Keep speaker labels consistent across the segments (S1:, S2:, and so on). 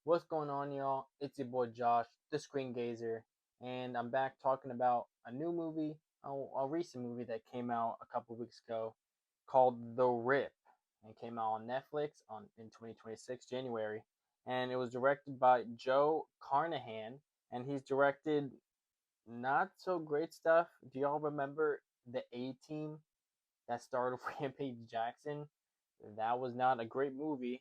S1: What's going on, y'all? It's your boy Josh, the Screen Gazer, and I'm back talking about a new movie, a recent movie that came out a couple weeks ago called The Rip, and came out on Netflix in 2026 January, and it was directed by Joe Carnahan, and he's directed not so great stuff. Do y'all remember the A Team that starred Rampage Jackson? That was not a great movie.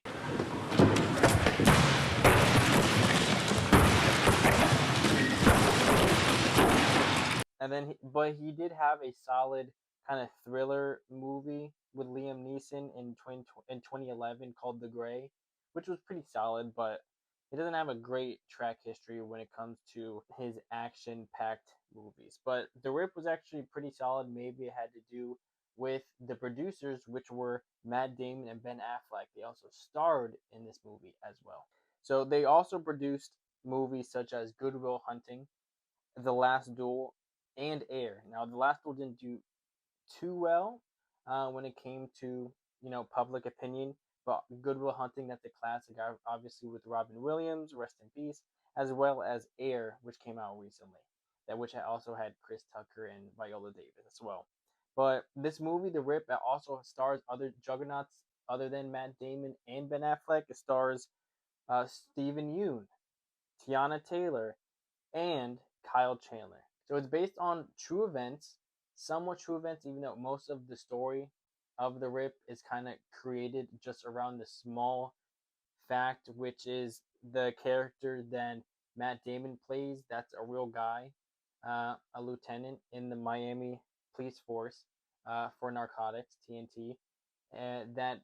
S1: And then, but he did have a solid kind of thriller movie with Liam Neeson in 2011 called The Gray, which was pretty solid, but he doesn't have a great track history when it comes to his action-packed movies. But The Rip was actually pretty solid. Maybe it had to do with the producers, which were Matt Damon and Ben Affleck. They also starred in this movie as well. So they also produced movies such as Good Will Hunting, The Last Duel, and Air. Now, The Last Duel didn't do too well when it came to public opinion, but Good Will Hunting, that's a classic, obviously with Robin Williams, rest in peace, as well as Air, which came out recently, that which also had Chris Tucker and Viola Davis as well. But this movie, The Rip, also stars other juggernauts other than Matt Damon and Ben Affleck. It stars Stephen Yeun, Tiana Taylor, and Kyle Chandler. So it's based on true events, somewhat true events, even though most of the story of the Rip is kind of created just around the small fact, which is the character that Matt Damon plays. That's a real guy, a lieutenant in the Miami police force for narcotics, TNT, and that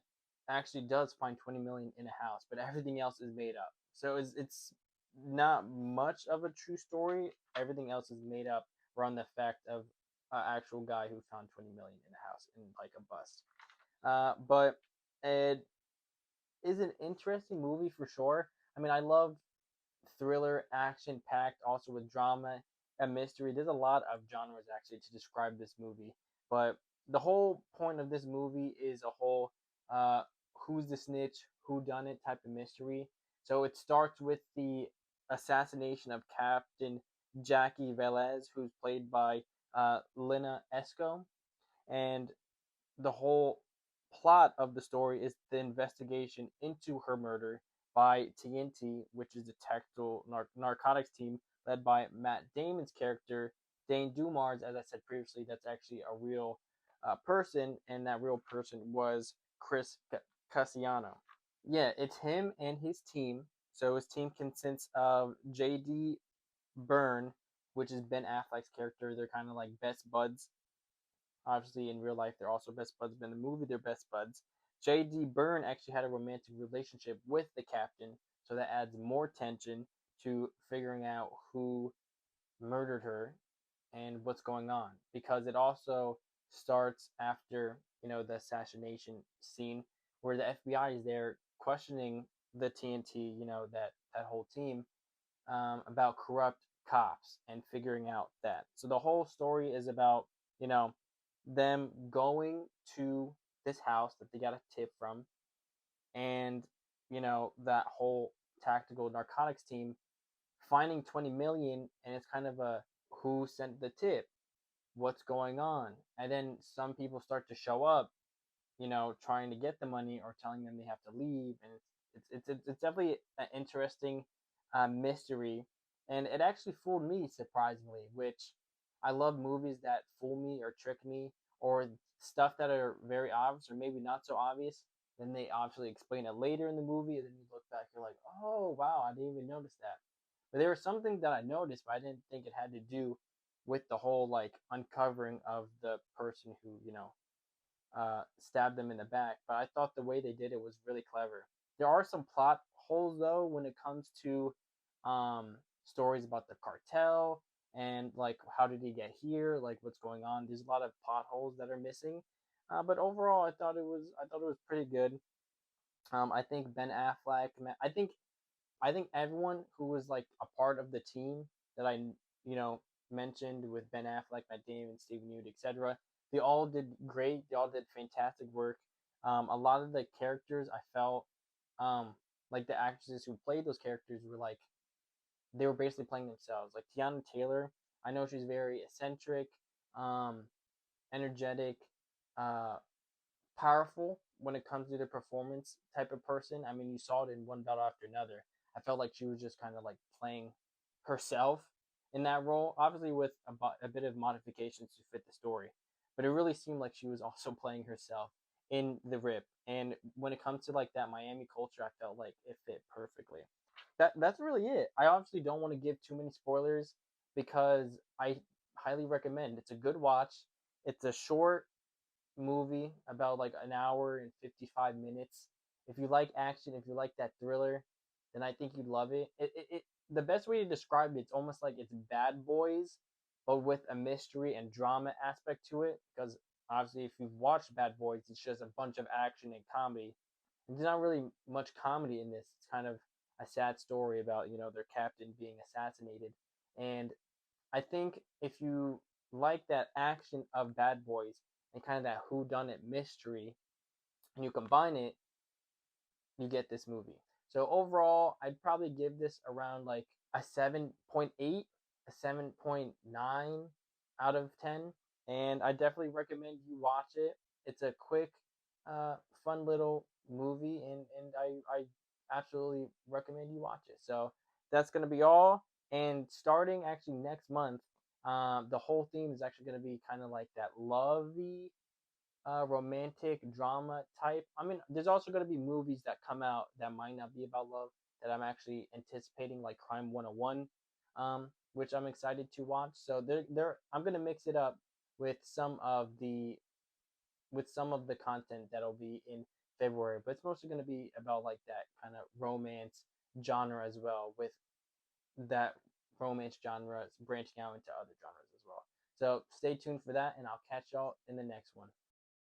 S1: actually does find 20 million in a house, but everything else is made up. So it's not much of a true story. Everything else is made up around the fact of an actual guy who found 20 million in a house in like a bust. But it is an interesting movie for sure. I mean, I love thriller, action packed, also with drama and mystery. There's a lot of genres actually to describe this movie, but the whole point of this movie is a whole uh, who's the snitch, who done it type of mystery. So it starts with the assassination of Captain Jackie Velez, who's played by Lina Esco, and the whole plot of the story is the investigation into her murder by TNT, which is the tactical narcotics team led by Matt Damon's character, Dane Dumars. As I said previously, that's actually a real person, and that real person was Chris Cassiano. Yeah, it's him and his team. So his team consists of J.D. Byrne, which is Ben Affleck's character. They're kind of like best buds. Obviously, in real life, they're also best buds, but in the movie, they're best buds. J.D. Byrne actually had a romantic relationship with the captain, so that adds more tension to figuring out who murdered her and what's going on. Because it also starts after, the assassination scene where the FBI is there questioning the TNT, that whole team, about corrupt cops and figuring out that. So the whole story is about, them going to this house that they got a tip from, and, that whole tactical narcotics team finding 20 million, and it's kind of a who sent the tip, what's going on. And then some people start to show up, trying to get the money or telling them they have to leave, and it's definitely an interesting mystery, and it actually fooled me surprisingly, which I love movies that fool me or trick me or stuff that are very obvious or maybe not so obvious. Then they obviously explain it later in the movie, and then you look back, you're like, oh wow, I didn't even notice that. But there was something that I noticed, but I didn't think it had to do with the whole like uncovering of the person who stabbed them in the back. But I thought the way they did it was really clever. There are some plot holes though when it comes to stories about the cartel and like how did he get here, like what's going on. There's a lot of plot holes that are missing. But overall, I thought it was pretty good. I think Ben Affleck. I think everyone who was like a part of the team that I mentioned with Ben Affleck, Matt Damon, Stephen Yeun, etc. They all did great. They all did fantastic work. A lot of the characters I felt like the actresses who played those characters were like they were basically playing themselves. Like Tiana Taylor, I know she's very eccentric, um, energetic, uh, powerful when it comes to the performance type of person. I mean, you saw it in one battle after another. I felt like she was just kind of like playing herself in that role, obviously with a bit of modifications to fit the story. But it really seemed like she was also playing herself in the rip. And when it comes to like that Miami culture, I felt like it fit perfectly. That's really it. I obviously don't want to give too many spoilers because I highly recommend. It's a good watch. It's a short movie about like an hour and 55 minutes. If you like action, if you like that thriller, then I think you'd love it. The best way to describe it, it's almost like it's Bad Boys, but with a mystery and drama aspect to it. Because obviously, if you've watched Bad Boys, it's just a bunch of action and comedy. And there's not really much comedy in this. It's kind of a sad story about their captain being assassinated. And I think if you like that action of Bad Boys and kind of that who done it mystery and you combine it, you get this movie. So overall, I'd probably give this around like a 7.8, a 7.9 out of 10, and I definitely recommend you watch it. It's a quick fun little movie, and I absolutely recommend you watch it. So that's going to be all, and starting actually next month, the whole theme is actually going to be kind of like that lovey romantic drama type. I mean, there's also going to be movies that come out that might not be about love that I'm actually anticipating, like Crime 101, which I'm excited to watch. So I'm going to mix it up with some of the content that'll be in February, but it's mostly going to be about like that kind of romance genre as well, with that romance genre branching out into other genres as well. So stay tuned for that, and I'll catch y'all in the next one.